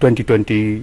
2020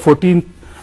14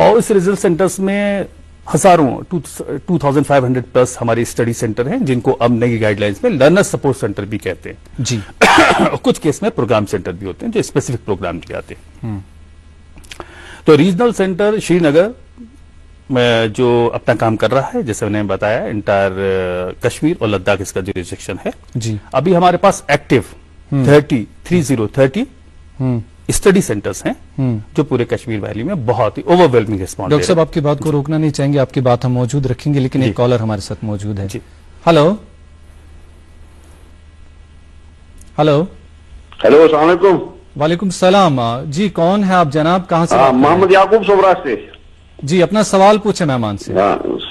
اور اس regional centres میں ہزاروں 2500 پلس ہمارے اسٹڈی سینٹر ہیں جن کو اب نئی گائیڈ لائنس میں لرنر سپورٹ سینٹر بھی کہتے ہیں جی کچھ کیس میں پروگرام سینٹر بھی ہوتے ہیں جو اسپیسیفک پروگرام کے آتے ہیں. تو ریجنل سینٹر شری نگر میں جو اپنا کام کر رہا ہے جیسے میں نے بتایا انٹائر کشمیر اور لداخ اس کا جو ریسٹرکشن ہے جی ابھی ہمارے پاس ایکٹیو 30 اسٹڈی سینٹرز ہیں جو پورے کشمیر ویلی میں بہت ہی اوور ویلمنگ رسپانس. ڈاکٹر صاحب آپ کی بات کو روکنا نہیں چاہیں گے, آپ کی بات ہم موجود رکھیں گے, لیکن جی. ایک کالر ہمارے ساتھ موجود ہے. جی. ہلو ہلو ہیلو السلام علیکم. وعلیکم السلام. جی کون ہے آپ جناب, کہاں سے؟ محمد یعقوب سوبراج سے. جی اپنا سوال پوچھے مہمان سے.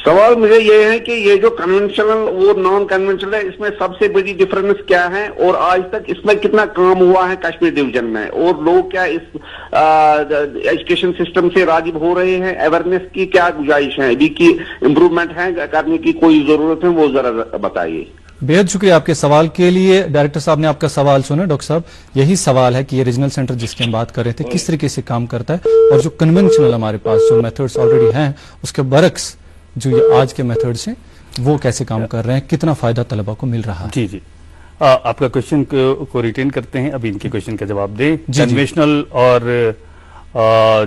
سوال مجھے یہ ہے کہ یہ جو کنونشنل اور نان کنونشنل ہے اس میں سب سے بڑی ڈفرنس کیا ہے, اور آج تک اس میں کتنا کام ہوا ہے کشمیر ڈویژن میں, اور لوگ کیا اس ایجوکیشن سسٹم سے راغب ہو رہے ہیں, اویئرنیس کی کیا گزارش ہے, ابھی کی امپروومنٹ ہے کرنے کی کوئی ضرورت ہے, وہ ذرا بتائیے. بےحد شکریہ آپ کے سوال کے لیے. ڈائریکٹر صاحب نے آپ کا سوال سنا. ڈاکٹر صاحب یہی سوال ہے کہ یہ ریجنل سینٹر جس کی ہم بات کر رہے تھے کس طریقے سے کام کرتا ہے, اور جو کنونشنل ہمارے پاس جو میتھڈز آلریڈی ہیں اس کے برعکس جو یہ آج کے میتھڈز ہیں وہ کیسے کام کر رہے ہیں, کتنا فائدہ طلبہ کو مل رہا ہے. جی جی آپ کا کوشچن کو ریٹین کرتے ہیں, ابھی ان کے کوشچن کا جواب دیں. کنونشنل اور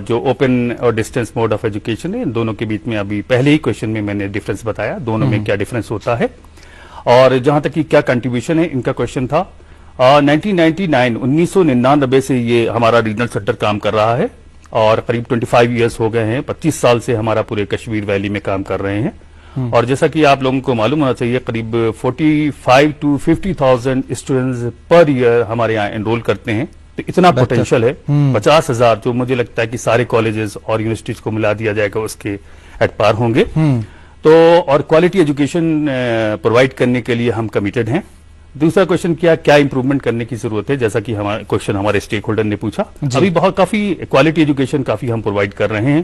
جو اوپن اور ڈسٹینس موڈ آف ایجوکیشن ہے ان دونوں کے بیچ میں ابھی پہلے ہی کوشچن میں میں نے ڈفرنس بتایا دونوں میں کیا ڈفرنس ہوتا ہے, اور جہاں تک کہ کیا کنٹریبیوشن ہے ان کا کوشچن تھا 1999 سے یہ ہمارا ریجنل سینٹر کام کر رہا ہے, اور قریب 25 ایئرس ہو گئے ہیں, 25 سال سے ہمارا پورے کشمیر ویلی میں کام کر رہے ہیں. اور جیسا کہ آپ لوگوں کو معلوم ہونا چاہیے قریب 45 to 50,000 اسٹوڈنٹس پر ایئر ہمارے یہاں انرول کرتے ہیں, تو اتنا پوٹینشیل ہے. 50,000 جو مجھے لگتا ہے کہ سارے کالجز اور یونیورسٹیز کو ملا دیا جائے گا اس کے ایٹ پار ہوں گے. تو اور کوالٹی ایجوکیشن پرووائڈ کرنے کے لیے ہم کمیٹڈ ہیں. دوسرا کوشچن کیا امپروومنٹ کرنے کی ضرورت ہے, جیسا کہ ہمارا کوشچن ہمارے اسٹیک ہولڈر نے پوچھا. ابھی بہت کافی کوالٹی ایجوکیشن کافی ہم پرووائڈ کر رہے ہیں.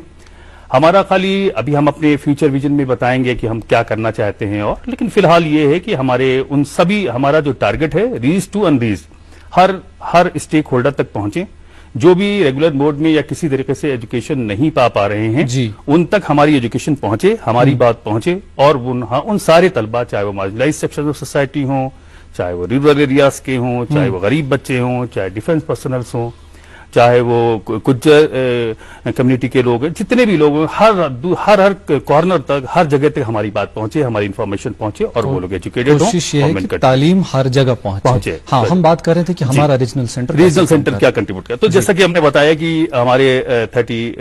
ہمارا خالی ابھی ہم اپنے فیوچر ویژن میں بتائیں گے کہ ہم کیا کرنا چاہتے ہیں, اور لیکن فی الحال یہ ہے کہ ہمارے ان سبھی ہمارا جو ٹارگٹ ہے ریچ ٹو انریچ ہر اسٹیک ہولڈر تک پہنچیں. جو بھی ریگولر موڈ میں یا کسی طریقے سے ایجوکیشن نہیں پا رہے ہیں ان تک ہماری ایجوکیشن پہنچے, ہماری بات پہنچے, اور ان سارے طلبہ چاہے وہ مارجنلائز سیکشن آف سوسائٹی ہوں, چاہے وہ رورل ایریاز کے ہوں, چاہے وہ غریب بچے ہوں, چاہے ڈیفنس پرسنلز ہوں, چاہے وہ گجر کمیونٹی کے لوگ ہیں, جتنے بھی لوگ ہیں ہر کارنر تک ہر جگہ تک ہماری بات پہنچے, ہماری انفارمیشن پہنچے, اور وہ لوگ ایجوکیٹڈ ہوں. کوشش یہ ہے کہ تعلیم ہر جگہ پہنچے. ہاں ہم بات کر رہے تھے کہ ہمارا ریجنل سینٹر کیا کنٹریبیوٹ کرتا ہے. تو جیسا کہ ہم نے بتایا کہ ہمارے 30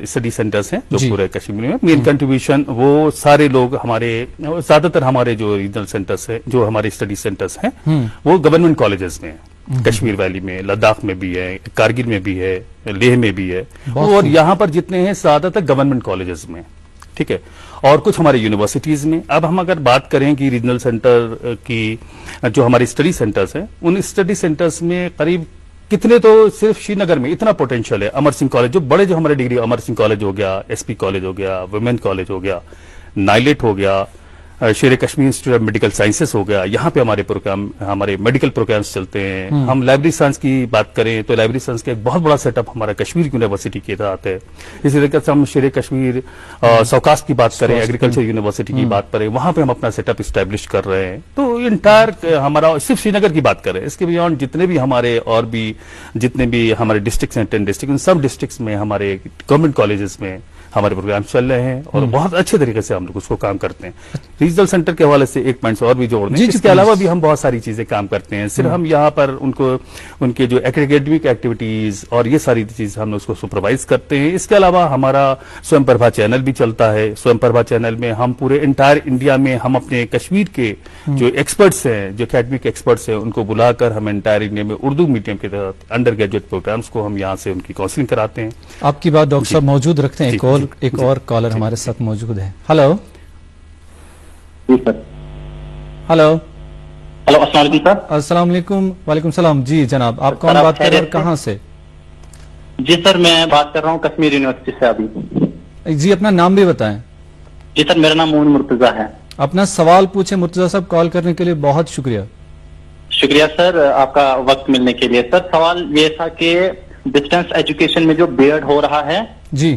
اسٹڈی سینٹرز ہیں جو پورے کشمیر میں, مین کنٹریبیوشن وہ سارے لوگ ہمارے زیادہ تر ہمارے جو ریجنل سینٹرز ہیں جو ہمارے اسٹڈی سینٹرز ہیں وہ گورنمنٹ کالجز میں ہیں. کشمیر ویلی میں, لداخ میں بھی ہے, کارگل میں بھی ہے, لیہ میں بھی ہے, اور یہاں پر جتنے ہیں زیادہ تر گورنمنٹ کالجز میں, ٹھیک ہے, اور کچھ ہمارے یونیورسٹیز میں. اب ہم اگر بات کریں کہ ریجنل سینٹر کی جو ہمارے اسٹڈی سینٹرز ہیں ان اسٹڈی سینٹرز میں قریب کتنے, تو صرف شری نگر میں اتنا پوٹینشیل ہے. امر سنگھ کالج جو بڑے جو ہمارے ڈگری, امر سنگھ کالج ہو گیا, ایس پی کالج ہو گیا, ویمن کالج ہو گیا, نائلیٹ ہو گیا, Sher Kashmir institute of medical sciences ہو گیا, یہاں پہ ہمارے میڈیکل پروگرامز چلتے ہیں. ہم لائبریری سائنس کی بات کریں تو لائبریری سائنس کا ایک بہت بڑا سیٹ اپ ہمارا کشمیر یونیورسٹی کے تحت ہے. اسی طریقے سے ہم شیر کشمیر سوکاسٹ کی بات کریں, ایگریکلچر یونیورسٹی کی بات کریں, وہاں پہ ہم اپنا سیٹ اپ اسٹیبلش کر رہے ہیں. تو انٹائر ہمارا صرف شری نگر کی بات کریں, اس کے بیانڈ جتنے بھی ہمارے اور بھی جتنے بھی ہمارے ڈسٹرکٹس ہیں 10 ڈسٹرکٹ, ان سب ڈسٹرکٹس میں ہمارے گورنمنٹ کالجز میں ہمارے پروگرام چل رہے ہیں, اور بہت اچھے طریقے سے ہم لوگ اس کو کام کرتے ہیں. ریجنل سینٹر کے حوالے سے ایک پوائنٹ اور بھی جوڑ دیں, اس کے علاوہ بھی ہم بہت ساری چیزیں کام کرتے ہیں. صرف ہم یہاں پر ان کے جو ایکیڈمک ایکٹیویٹیز اور یہ ساری چیزیں ہم اس کو سپروائز کرتے ہیں. اس کے علاوہ ہمارا سوئم پربھا چینل بھی چلتا ہے. سوئم پربھا چینل میں ہم پورے انٹائر انڈیا میں ہم اپنے کشمیر کے جو ایکسپرٹس ہیں, جو ایکیڈمک ایکسپرٹس ہیں, ان کو بلا کر ہم انٹائر انڈیا میں اردو میڈیم کے تحت انڈر گریجویٹ پروگرامس کو ہم یہاں سے ان کی کاؤنسلنگ کراتے ہیں. آپ کی بات ڈاکٹر صاحب موجود رکھتے ہیں. ایک اور کالر ہمارے ساتھ موجود ہے. ہلو ہلو السلام علیکم سر. السلام علیکم. وعلیکم السلام. جی جناب آپ کون بات کر رہے ہیں, کہاں سے؟ جی سر میں بات کر رہا ہوں کشمیر یونیورسٹی سے. ابھی جی اپنا نام بھی بتائیں. جی سر میرا نام مون مرتضیٰ ہے. اپنا سوال پوچھیں. مرتضیٰ صاحب کال کرنے کے لیے بہت شکریہ. شکریہ سر آپ کا وقت ملنے کے لیے. سر سوال یہ تھا کہ ڈسٹینس ایجوکیشن میں جو بی ایڈ ہو رہا ہے جی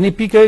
NEP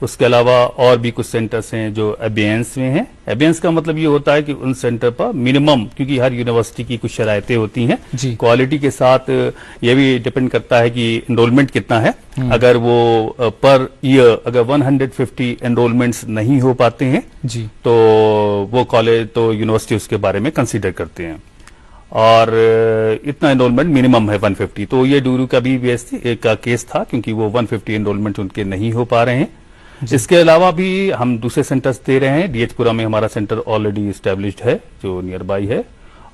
اس کے علاوہ اور بھی کچھ سینٹرز ہیں جو ابینس میں ہیں. ابینس کا مطلب یہ ہوتا ہے کہ ان سینٹر پر منیمم، کیونکہ ہر یونیورسٹی کی کچھ شرائطیں ہوتی ہیں جی. کوالٹی کے ساتھ یہ بھی ڈپینڈ کرتا ہے کہ انرولمنٹ کتنا ہے. اگر وہ پر ایئر اگر 150 انرولمنٹس نہیں ہو پاتے ہیں جی تو وہ کالج تو یونیورسٹی اس کے بارے میں کنسیڈر کرتے ہیں، اور اتنا انرولمنٹ منیمم ہے 150. تو یہ ڈورو کا بھی کا کیس تھا کیونکہ وہ 150 انرولمنٹ ان کے نہیں ہو پا رہے ہیں. اس کے علاوہ بھی ہم دوسرے سینٹرز دے رہے ہیں. ڈی ایچ پورا میں ہمارا سینٹر آلریڈی اسٹیبلشڈ ہے جو نیئر بائی ہے،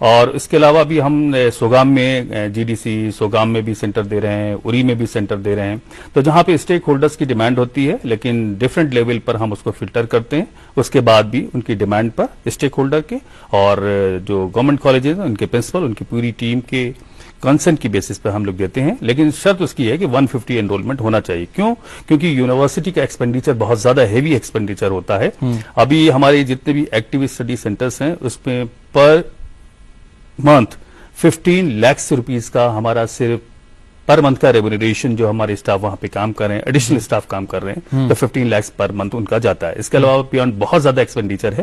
اور اس کے علاوہ بھی ہم سوگام میں جی ڈی سی سوگام میں بھی سینٹر دے رہے ہیں، اری میں بھی سینٹر دے رہے ہیں. تو جہاں پہ اسٹیک ہولڈرز کی ڈیمانڈ ہوتی ہے لیکن ڈفرینٹ لیول پر ہم اس کو فلٹر کرتے ہیں، اس کے بعد بھی ان کی ڈیمانڈ پر اسٹیک ہولڈر کے اور جو گورنمنٹ کالجز ہیں ان کے پرنسپل، ان کی پوری ٹیم کے کنسنٹ کی بیسس پہ ہم لوگ دیتے ہیں. لیکن شرط اس کی ہے کہ 150 انرولمنٹ ہونا چاہیے. کیوں؟ کیونکہ یونیورسٹی کا ایکسپینڈیچر بہت زیادہ ہیوی ایکسپینڈیچر ہوتا ہے. ابھی ہمارے جتنے بھی ایکٹیو اسٹڈی سینٹرز ہیں اس میں پر منتھ 15 lakhs روپیز کا ہمارا صرف پر منتھ کا ریمونریشن جو ہمارے اسٹاف وہاں پہ کام کر رہے ہیں، ایڈیشنل اسٹاف کام کر رہے ہیں، تو 15 lakhs پر منتھ ان کا جاتا ہے. اس کے علاوہ بیانڈ بہت زیادہ ایکسپینڈیچر ہے.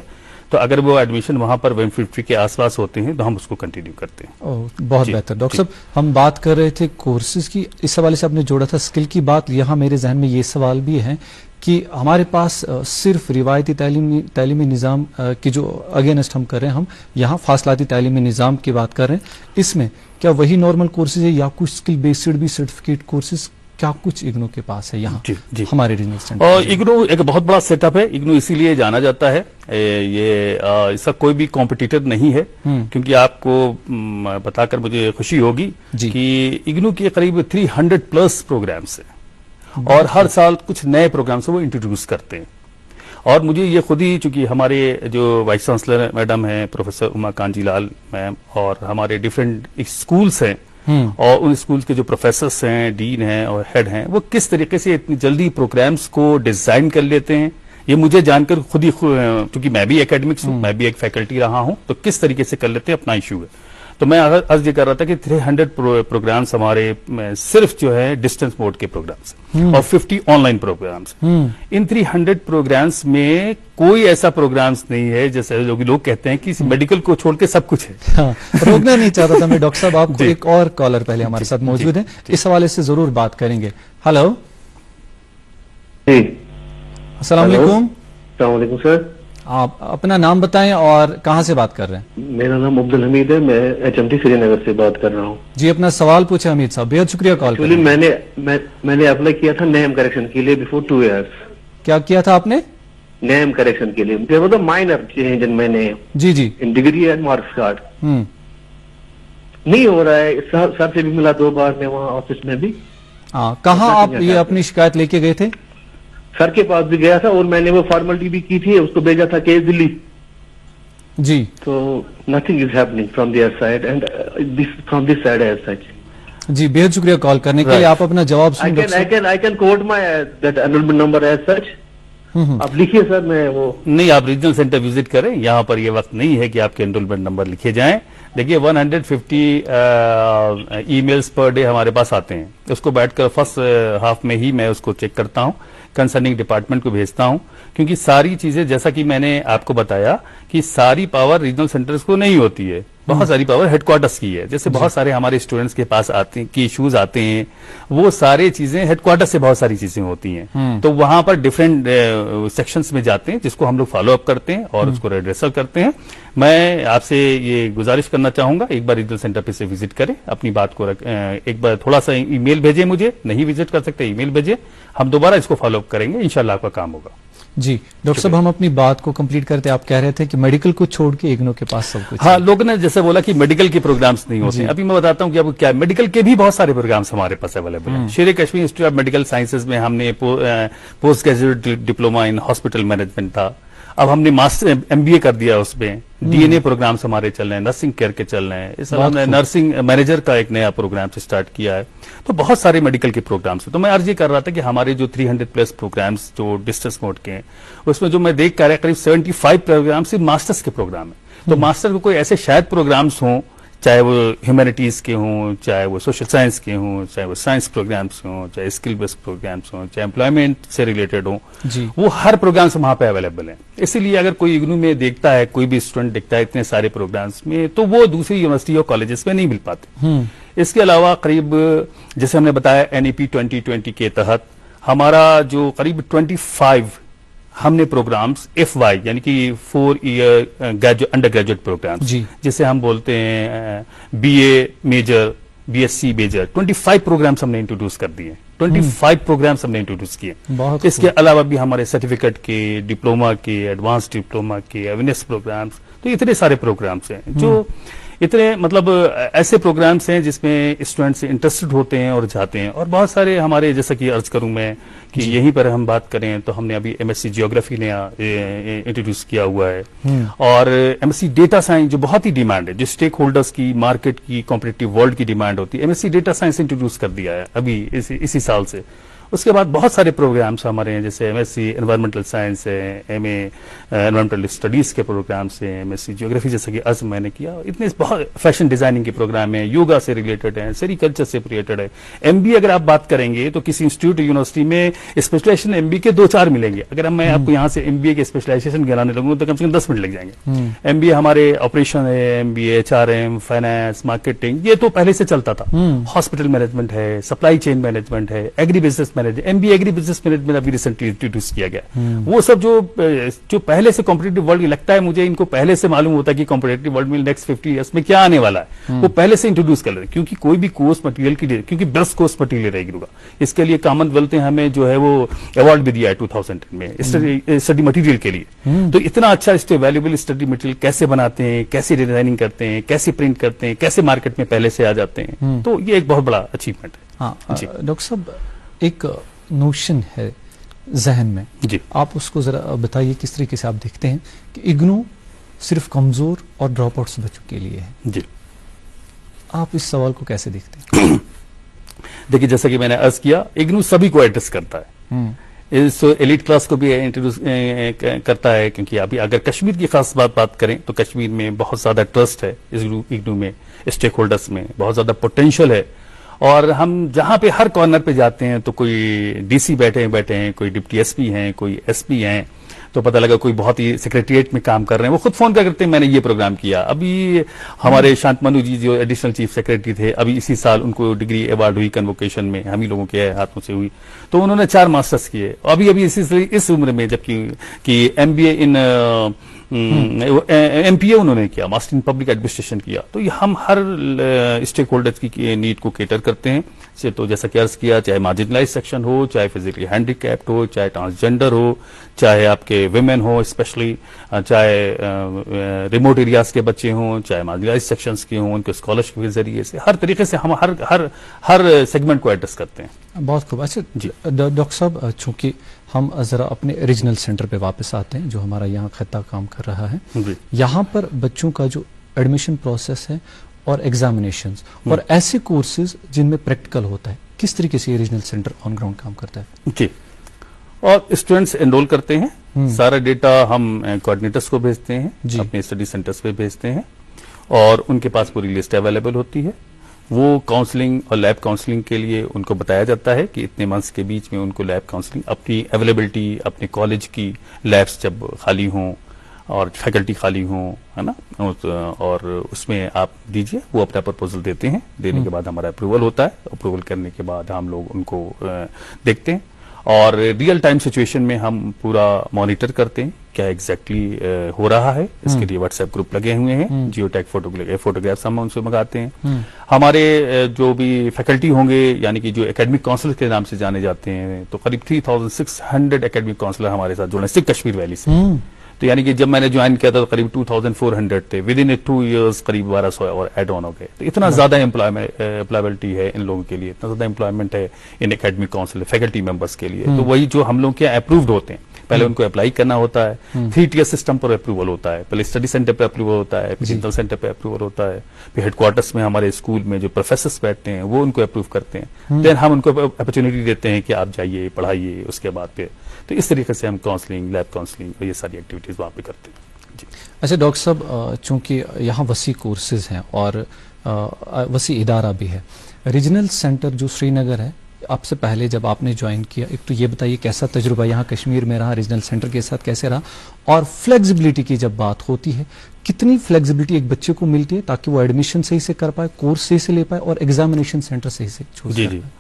تو اگر وہ ایڈمیشن وہاں پر 150 کے آس پاس ہوتے ہیں تو ہم اس کو کنٹینیو کرتے ہیں. بہت جی، بہتر. ڈاکٹر جی. صاحب ہم بات کر رہے تھے کورسز کی، اس حوالے سے آپ نے جوڑا تھا اسکل کی بات. یہاں میرے ذہن میں یہ سوال بھی ہے کہ ہمارے پاس صرف روایتی تعلیمی نظام کی جو اگینسٹ ہم کر رہے ہیں، ہم یہاں فاصلاتی تعلیمی نظام کی بات کر رہے ہیں، اس میں کیا وہی نارمل کورسز ہے یا کچھ اسکل بیسڈ بھی سرٹیفکیٹ کورسز کیا کچھ اگنو کے پاس ہے یہاں جی جی ہمارے ریجنل سینٹر؟ اور اگنو ایک بہت بڑا سیٹ اپ ہے. اگنو اسی لیے جانا جاتا ہے، یہ اس کا کوئی بھی کمپٹیٹر نہیں ہے. کیونکہ آپ کو بتا کر مجھے خوشی ہوگی جی. کہ اگنو کے قریب 300+ پروگرامس ہیں اور ہر سال کچھ نئے پروگرامس وہ انٹروڈیوس کرتے ہیں. اور مجھے یہ خود ہی، چونکہ ہمارے جو وائس چانسلر میڈم ہیں پروفیسر اما کانجی لال میم، اور ہمارے ڈفرینٹ اسکولس ہیں اور ان اسکولس کے جو پروفیسرس ہیں، ڈین ہیں اور ہیڈ ہیں، وہ کس طریقے سے اتنی جلدی پروگرامس کو ڈیزائن کر لیتے ہیں، یہ مجھے جان کر خود ہی، کیونکہ میں بھی اکیڈمکس ہوں، میں بھی ایک فیکلٹی رہا ہوں، تو کس طریقے سے کر لیتے ہیں اپنا ایشو ہے. تو میں عرض یہ کر رہا تھا کہ 300 پروگرامس ہمارے صرف جو ہے ڈسٹینس موڈ کے پروگرامس اور 50 آن لائن پروگرامس. ان 300 پروگرامس میں کوئی ایسا پروگرامس نہیں ہے جیسے لوگ کہتے ہیں کہ میڈیکل کو چھوڑ کے سب کچھ ہے. روکنا نہیں چاہتا تھا میں ڈاکٹر صاحب آپ کو. ایک اور کالر پہلے ہمارے ساتھ موجود ہیں، اس حوالے سے ضرور بات کریں گے. ہلو، السلام علیکم. السلام علیکم سر. آپ اپنا نام بتائیں اور کہاں سے بات کر رہے ہیں؟ میرا نام عبدالحمید ہے، میں HMT سری نگر سے بات کر رہا ہوں. جی اپنا سوال پوچھیں حمید صاحب. بہت شکریہ کال کرنے. میں نے اپلائی کیا تھا نیم کریکشن کے لیے بفور 2 years. کیا کیا تھا آپ نے؟ نیم کریکشن کے لیے وہ مائنر چینج ان میں نے جی جی ڈگری اینڈ مارکس کارڈ. نہیں ہو رہا ہے. سر سے بھی ملا 2 بار میں وہاں آفس میں بھی. کہاں آپ یہ اپنی شکایت لے کے گئے تھے؟ سر کے پاس بھی گیا تھا اور میں نے وہ فارملٹی بھی کی تھی، اس کو بھیجا تھا کیس دلی. جی. تو nothing is happening from there side and from this side as such. جی بہت شکریہ کال کرنے کے لیے. آپ اپنا جواب سن I can quote my that enrollment number as such. آپ لکھیے سر. میں وہ نہیں، آپ ریجنل سینٹر وزٹ کریں، یہاں پر یہ وقت نہیں ہے کہ آپ کے انرولمنٹ نمبر لکھے جائیں. دیکھیے 150 ای میلز پر ڈے ہمارے پاس آتے ہیں. اس کو بیٹھ کر فرسٹ ہاف میں ہی میں اس کو چیک کرتا ہوں، کنسرننگ ڈپارٹمنٹ کو بھیجتا ہوں، کیونکہ ساری چیزیں جیسا کہ میں نے آپ کو بتایا کہ ساری پاور ریجنل سینٹرز کو نہیں ہوتی ہے، بہت ساری پاور ہیڈ کوارٹرز کی ہے. جیسے بہت سارے ہمارے اسٹوڈنٹس کے پاس آتے ہیں کہ ایشوز آتے ہیں، وہ سارے چیزیں ہیڈ کوارٹر سے بہت ساری چیزیں ہوتی ہیں. تو وہاں پر ڈفرینٹ سیکشنز میں جاتے ہیں جس کو ہم لوگ فالو اپ کرتے ہیں اور اس کو ریڈریسل کرتے ہیں. میں آپ سے یہ گزارش کرنا چاہوں گا، ایک بار ریجنل سینٹر پہ سے وزٹ کریں، اپنی بات کو ایک بار تھوڑا سا ای میل بھیجیں مجھے، نہیں وزٹ کر سکتے ای میل بھیجیں، ہم دوبارہ اس کو فالو اپ کریں گے، انشاءاللہ آپ کا کام ہوگا. جی ڈاکٹر صاحب ہم اپنی بات کو کمپلیٹ کرتے. آپ کہہ رہے تھے کہ میڈیکل کو چھوڑ کے اگنو کے پاس سب کچھ. ہاں، لوگوں نے جیسے بولا کہ میڈیکل کے پروگرامس نہیں ہوتے ہیں. ابھی میں بتاتا ہوں کہ اب کیا میڈیکل کے بھی بہت سارے پروگرامس ہمارے پاس اویلیبل ہیں. شیر Kashmir institute of medical sciences میں ہم نے post graduate diploma in hospital management تھا. اب ہم نے ماسٹر MBA کر دیا اس میں. DNA پروگرامس ہمارے چل رہے ہیں، نرسنگ کیئر کے چل رہے ہیں. اس طرح ہم نے نرسنگ مینیجر کا ایک نیا پروگرام اسٹارٹ کیا ہے. تو بہت سارے میڈیکل کے پروگرامس ہیں. تو میں عرض یہ کر رہا تھا کہ ہمارے جو 300+ پروگرامس جو ڈسٹینس موڈ کے ہیں، اس میں جو میں دیکھ کر رہا قریب 75 پروگرام صرف ماسٹرز کے پروگرام ہیں. تو ماسٹر کو کوئی ایسے شاید پروگرامس ہوں چاہے وہ ہیومینٹیز کے ہوں، چاہے وہ سوشل سائنس کے ہوں، چاہے وہ سائنس پروگرامس ہوں، چاہے اسکل بیسڈ پروگرامس ہوں، چاہے امپلائمنٹ سے ریلیٹڈ ہوں، جی وہ ہر پروگرامس وہاں پہ اویلیبل ہیں. اسی لیے اگر کوئی اگنو میں دیکھتا ہے، کوئی بھی اسٹوڈنٹ دیکھتا ہے اتنے سارے پروگرامس میں، تو وہ دوسری یونیورسٹی اور کالجز میں نہیں مل پاتے. اس کے علاوہ قریب جیسے ہم نے بتایا NEP 2020 کے تحت ہمارا جو قریب 25 ہم نے پروگرامز FY یعنی کہ 4 ایئر انڈر گریجویٹ پروگرامز جی. جسے ہم بولتے ہیں BA major BSc major 25 programmes ہم نے انٹروڈیوس کر دیے. 25 پروگرامز ہم نے انٹروڈیوس کیے. بہت اس کے علاوہ بھی ہمارے سرٹیفکیٹ کے، ڈپلوما کے، ایڈوانس ڈپلوما کے، اویئرنیس پروگرامز، تو اتنے سارے پروگرامز ہیں جو اتنے مطلب ایسے پروگرامز ہیں جس میں اسٹوڈنٹس انٹرسٹڈ ہوتے ہیں اور جاتے ہیں. اور بہت سارے ہمارے جیسا کہ عرض کروں میں کہ یہیں پر ہم بات کریں تو ہم نے ابھی MSc جیوگرافی نے انٹروڈیوس کیا ہوا ہے، اور MSc ڈیٹا سائنس جو بہت ہی ڈیمانڈ ہے، جو اسٹیک ہولڈرز کی، مارکیٹ کی، کمپٹیٹیو ورلڈ کی ڈیمانڈ ہوتی ہے، MSc ڈیٹا سائنس انٹروڈیوس کر دیا ہے ابھی اسی سال سے. اس کے بعد بہت سارے پروگرامس ہمارے ہیں، جیسے MSc انوائرمنٹل سائنس ہے، MA انوائرمنٹل اسٹڈیز کے پروگرامس ہیں، MSc جیوگرافی جیسا کہ میں نے کیا. اتنے بہت فیشن ڈیزائننگ کے پروگرام ہیں، یوگا سے ریلیٹڈ ہیں، سیریکلچر سے ریلیٹڈ ہے. MBA اگر آپ بات کریں گے تو کسی انسٹیٹیوٹ یونیورسٹی میں اسپیشلائزیشن MBA کے 2-4 ملیں گے. اگر میں آپ کو یہاں سے MBA کے اسپیشلائزیشن گرانے لگوں تو کم سے کم 10 منٹ لگ جائیں گے. MBA ہمارے آپریشن ہے، MBA HRM، فائنانس، مارکیٹنگ، یہ تو پہلے سے چلتا تھا. ہاسپٹل مینجمنٹ ہے، سپلائی چین مینجمنٹ ہے، agribusiness management, MBA agribusiness management ابھی ریسنٹلی انٹروڈیوس کیا گیا. وہ سب جو پہلے سے کمپٹیٹیو ورلڈ لگتا ہے مجھے ان کو پہلے سے معلوم ہوتا ہے کہ کمپٹیٹیو ورلڈ میں نیکسٹ 50 ایئرس میں کیا آنے والا ہے، وہ پہلے سے انٹروڈیوس کر لیتے ہیں. کیونکہ کوئی بھی کورس مٹیریل کی کیونکہ بیسٹ کورس مٹیریل رہے گی ہوگا. اس کے لیے کامن ویلتھ نے ہمیں جو ہے وہ ایوارڈ بھی دیا ہے 2010 میں اسٹڈی مٹیریل کے لیے. تو اتنا اچھا ویلیبل اسٹڈی مٹیریل کیسے بناتے ہیں، کیسے ڈیزائننگ کرتے ہیں، کیسے پرنٹ کرتے ہیں، کیسے مارکیٹ میں پہلے سے آ جاتے ہیں، تو یہ ایک بہت بڑا اچیومنٹ ہے. ہاں ڈاکٹر صاحب، ایک نوشن ہے ذہن میں، جی آپ اس کو ذرا بتائیے کس طریقے سے آپ دیکھتے ہیں کہ اگنو صرف کمزور اور ڈراپ آؤٹس بچوں کے لیے ہے. جی آپ اس سوال کو کیسے دیکھتے ہیں؟ دیکھیے جیسا کہ میں نے عرض کیا، اگنو سبھی کو ایڈریس کرتا ہے، اس ایلیٹ کلاس کو بھی انٹروڈیوس کرتا ہے. کیونکہ ابھی اگر کشمیر کی خاص بات کریں تو کشمیر میں بہت زیادہ ٹرسٹ ہے اگنو میں، اسٹیک ہولڈرز میں بہت زیادہ پوٹینشیل ہے. اور ہم جہاں پہ ہر کارنر پہ جاتے ہیں تو کوئی DC بیٹھے ہیں، کوئی ڈپٹی SP ہیں، کوئی SP ہیں، تو پتہ لگا کوئی بہت ہی سیکریٹریٹ میں کام کر رہے ہیں، وہ خود فون کرتے ہیں میں نے یہ پروگرام کیا. ابھی ہمارے شانت منو جی جو ایڈیشنل چیف سیکریٹری تھے، ابھی اسی سال ان کو ڈگری ایوارڈ ہوئی کنووکیشن میں، ہم ہی لوگوں کے ہاتھوں سے ہوئی. تو انہوں نے 4 ماسٹرز کیے ابھی اس عمر میں، جبکہ کہ MBA ان MPA انہوں نے کیا، ماسٹر ان پبلک ایڈمنسٹریشن کیا. تو یہ ہم ہر اسٹیک ہولڈر کی نیڈ کو کیٹر کرتے ہیں. تو جیسا کہ عرض کیا، چاہے مارجنلائز سیکشن ہو، چاہے فزیکلی ہینڈی کیپڈ ہو، چاہے ٹرانسجینڈر ہو، چاہے آپ کے ویمن ہو اسپیشلی، چاہے ریموٹ ایریاز کے بچے ہوں، چاہے مارجنلائز سیکشنز کے ہوں، ان کے اسکالرشپ کے ذریعے سے ہر طریقے سے ہم ہر سیگمنٹ کو ایڈریس کرتے ہیں. بہت خوب. اچھا جی ڈاکٹر صاحب، چونکہ ہم ذرا اپنے ریجنل سینٹر پہ واپس آتے ہیں جو ہمارا یہاں خطہ کام کر رہا ہے. جی یہاں پر بچوں کا جو ایڈمیشن پروسیس ہے اور ایگزامینیشنز اور ایسے کورسز جن میں پریکٹیکل ہوتا ہے، کس طریقے سے یہ ریجنل سینٹر آن گراؤنڈ کام کرتا ہے؟ جی، اور اسٹوڈینٹس انرول کرتے ہیں، سارا ڈیٹا ہم کوآرڈینیٹرس کو بھیجتے ہیں، اپنے اسٹڈی سینٹرز پہ بھیجتے ہیں، اور ان کے پاس پوری لسٹ اویلیبل ہوتی ہے. وہ کاؤنسلنگ اور لیب کاؤنسلنگ کے لیے ان کو بتایا جاتا ہے کہ اتنے منتھس کے بیچ میں ان کو لیب کاؤنسلنگ، اپنی اویلیبلٹی، اپنے کالج کی لیبس جب خالی ہوں اور فیکلٹی خالی ہوں، ہے نا، اور اس میں آپ دیجئے. وہ اپنا پرپوزل دیتے ہیں، دینے کے بعد ہمارا اپروول ہوتا ہے. اپروول کرنے کے بعد ہم لوگ ان کو دیکھتے ہیں، اور ریئل ٹائم سچویشن میں ہم پورا مانیٹر کرتے ہیں کیا ایگزیکٹلی ہو رہا ہے. اس کے لیے واٹس ایپ گروپ لگے ہوئے ہیں، جیو ٹیک فوٹوگرافس ہم ان سے منگاتے ہیں. ہمارے جو بھی فیکلٹی ہوں گے، یعنی کہ جو اکیڈمک کاؤنسلر کے نام سے جانے جاتے ہیں، تو قریب 3600 اکیڈمک کاؤنسلر ہمارے ساتھ جڑے ہیں صرف کشمیر ویلی سے. تو یعنی کہ جب میں نے جوائن کیا تھا تو قریب 2400 تھے، ود ان 2 ایئرس قریب 1200 اور ایڈ آن ہو گئے. تو اتنا زیادہ امپلائبلٹی ہے ان لوگوں کے لیے، اتنا زیادہ امپلائمنٹ ہے ان اکیڈمک کاؤنسل فیکلٹی ممبرس کے لیے. تو وہی جو ہم لوگ کے اپرووڈ ہوتے ہیں، پہلے ان کو اپلائی کرنا ہوتا ہے، 3 ٹیئر سسٹم پر اپروول ہوتا ہے. پہلے اسٹڈی سینٹر پہ اپروول ہوتا ہے، پھر ریجنل سینٹر پہ اپروول ہوتا ہے، پھر ہیڈ کوارٹرس میں ہمارے اسکول میں جو پروفیسرس بیٹھتے ہیں وہ ان کو اپروو کرتے ہیں. دین ہم ان کو اپرچونیٹی دیتے ہیں کہ آپ جائیے پڑھائیے اس کے بعد پہ. تو اس طریقے سے ہم کاؤنسلنگ، لیب کاؤنسلنگ اور یہ ساری ایکٹیویٹیز وہاں پہ کرتے ہیں. اچھا ڈاکٹر صاحب، چونکہ یہاں وسیع کورسز ہیں اور وسیع ادارہ بھی ہے، ریجنل سینٹر جو سری نگر ہے، آپ سے پہلے جب آپ نے جوائن کیا، ایک تو یہ بتائیے کیسا تجربہ یہاں کشمیر میں رہا، ریجنل سینٹر کے ساتھ کیسے رہا، اور فلیکسیبلٹی کی جب بات ہوتی ہے کتنی فلیکسیبلٹی ایک بچے کو ملتی ہے تاکہ وہ ایڈمیشن صحیح سے کر پائے، کورس صحیح سے لے پائے اور ایگزامینیشن سینٹر صحیح سے چوز جی کر جی پائے؟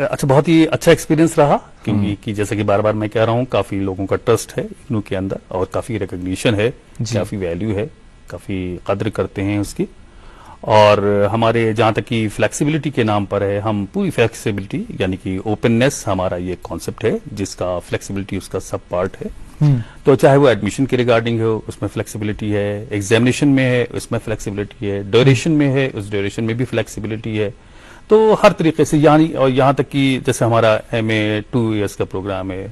اچھا، بہت ہی اچھا ایکسپیرینس رہا، کیونکہ جیسا کہ بار بار میں کہہ رہا ہوں، کافی لوگوں کا ٹرسٹ ہے اگنو کے اندر اور کافی ریکگنیشن ہے، کافی ویلیو ہے، کافی قدر کرتے ہیں اس کی. اور ہمارے جہاں تک کہ فلیکسیبلٹی کے نام پر ہے، ہم پوری فلیکسیبلٹی یعنی کہ اوپننیس ہمارا یہ کانسیپٹ ہے جس کا فلیکسیبلٹی اس کا سب پارٹ ہے. تو چاہے وہ ایڈمیشن کے ریگارڈنگ ہو، اس میں فلیکسیبلٹی ہے، ایگزامینیشن میں ہے اس میں فلیکسیبلٹی ہے، ڈیوریشن میں ہے اس ڈیوریشن میں بھی فلیکسیبلٹی ہے. تو ہر طریقے سے یہاں تک کہ جیسے ہمارا MA 2 ایئرس کا پروگرام ہے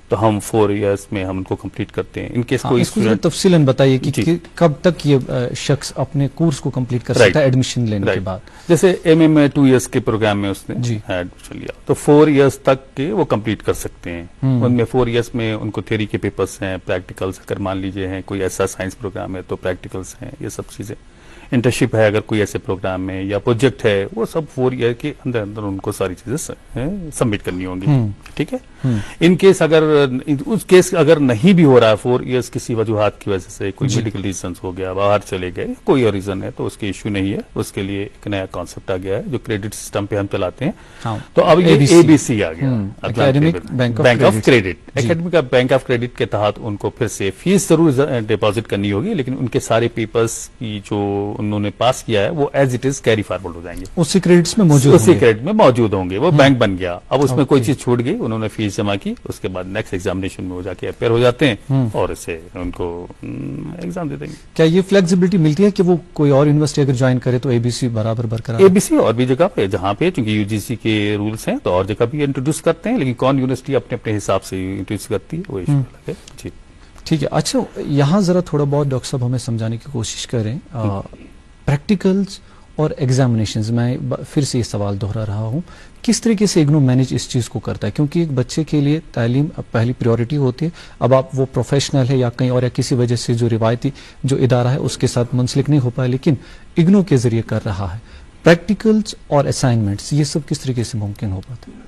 تو ہم 4 ایئرس میں ہم ان کو کمپلیٹ کرتے ہیں. ان کیس کوئی اس کو تفصیلاً بتائیے کہ کب تک یہ شخص اپنے کورس کو کمپلیٹ کر سکتا ہے ایڈمیشن لینے کے بعد. جیسے MA میں 2 ایئرس کے پروگرام میں اس نے ایڈمیشن لیا تو 4 ایئرس تک کے وہ کمپلیٹ کر سکتے ہیں. ان میں 4 ایئرس میں ان کو تھیوری کے پیپرس ہیں، پریکٹیکلس اگر مان لیجیے ہیں، کوئی ایسا سائنس پروگرام ہے تو پریکٹیکلس ہیں، یہ سب چیزیں. انٹرنشپ ہے اگر کوئی ایسے پروگرام میں یا پروجیکٹ ہے، وہ سب 4 ایئر کے اندر ان کو ساری چیزیں سبمٹ کرنی ہوں گی. ٹھیک ہے. ان کیس اگر نہیں بھی ہو رہا ہے 4 ایئرس کسی وجوہات کی وجہ سے، کوئی میڈیکل ریزنس ہو گیا، باہر چلے گئے، کوئی اور ریزن ہے، تو اس کے ایشو نہیں ہے. اس کے لیے ایک نیا کانسیپٹ آ گیا ہے جو کریڈٹ سسٹم پہ ہم چلاتے ہیں. تو اب یہ ABC آ گیا، bank of credit. Academic bank of credit کے تحت ان کو پھر سے فیس ضرور ڈپازٹ کرنی ہوگی، لیکن ان کے سارے پیپرز کی جو انہوں نے پاس کیا ہے وہ as it is carry forward ہو جائیں گے، اسی کریڈٹس میں موجود ہوں گے. وہ بینک بن گیا. اب اس میں کوئی چیز چھوٹ گئی، انہوں نے فیس جمع کی، اس کے بعد نیکسٹ ایگزامینیشن میں وہ جا کے اپیئر ہو جاتے ہیں اور اسے ان کو ایگزام دے دیں گے. کیا یہ فلیکسیبلٹی ملتی ہے کہ وہ کوئی اور یونیورسٹی اگر جوائن کرے تو ABC برابر برقرار؟ ABC اور بھی جگہ پہ جہاں پہ چونکہ UGC کے رولس ہیں تو اور جگہ بھی انٹروڈیوس کرتے ہیں، لیکن کون یونیورسٹی اپنے حساب سے انٹروڈیوس کرتی ہے وہ ایشو الگ ہے. جی ٹھیک ہے. اچھا یہاں ذرا تھوڑا بہت ڈاکٹر صاحب ہمیں سمجھانے کی کوشش کریں پریکٹیکلز اور ایگزامینیشنز. میں پھر سے یہ سوال دہرا رہا ہوں، کس طریقے سے اگنو مینیج اس چیز کو کرتا ہے؟ کیونکہ ایک بچے کے لیے تعلیم پہلی پریورٹی ہوتی ہے. اب آپ وہ پروفیشنل ہے یا کہیں اور یا کسی وجہ سے جو روایتی جو ادارہ ہے اس کے ساتھ منسلک نہیں ہو پائے، لیکن اگنو کے ذریعے کر رہا ہے. پریکٹیکلز اور اسائنمنٹس یہ سب کس طریقے سے ممکن ہو پاتا ہے؟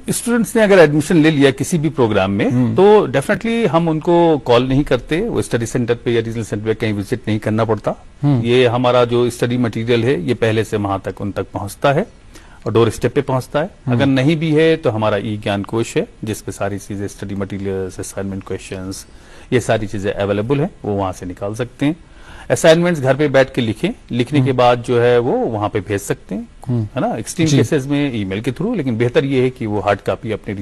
اسٹوڈنٹس نے اگر ایڈمیشن لے لیا کسی بھی پروگرام میں تو ڈیفینیٹلی ہم ان کو کال نہیں کرتے، وہ اسٹڈی سینٹر پہ یا ریجنل سینٹر پہ کہیں وزٹ نہیں کرنا پڑتا. یہ ہمارا جو اسٹڈی مٹیریل ہے یہ پہلے سے وہاں تک ان تک پہنچتا ہے اور ڈور اسٹیپ پہ پہنچتا ہے. اگر نہیں بھی ہے تو ہمارا گیان کوش ہے جس پہ ساری چیزیں اسٹڈی مٹیریل، اسائنمنٹ کویشچنز، یہ ساری چیزیں اویلیبل ہیں، وہ وہاں سے نکال سکتے ہیں. اسائنمنٹس گھر پہ بیٹھ کے لکھنے کے بعد جو ہے وہ وہاں پہ بھیج سکتے ہیں، ہے نا، ایکسٹریم کیسز میں ای میل کے تھرو. لیکن بہتر یہ ہے کہ وہ ہارڈ کاپی اپنے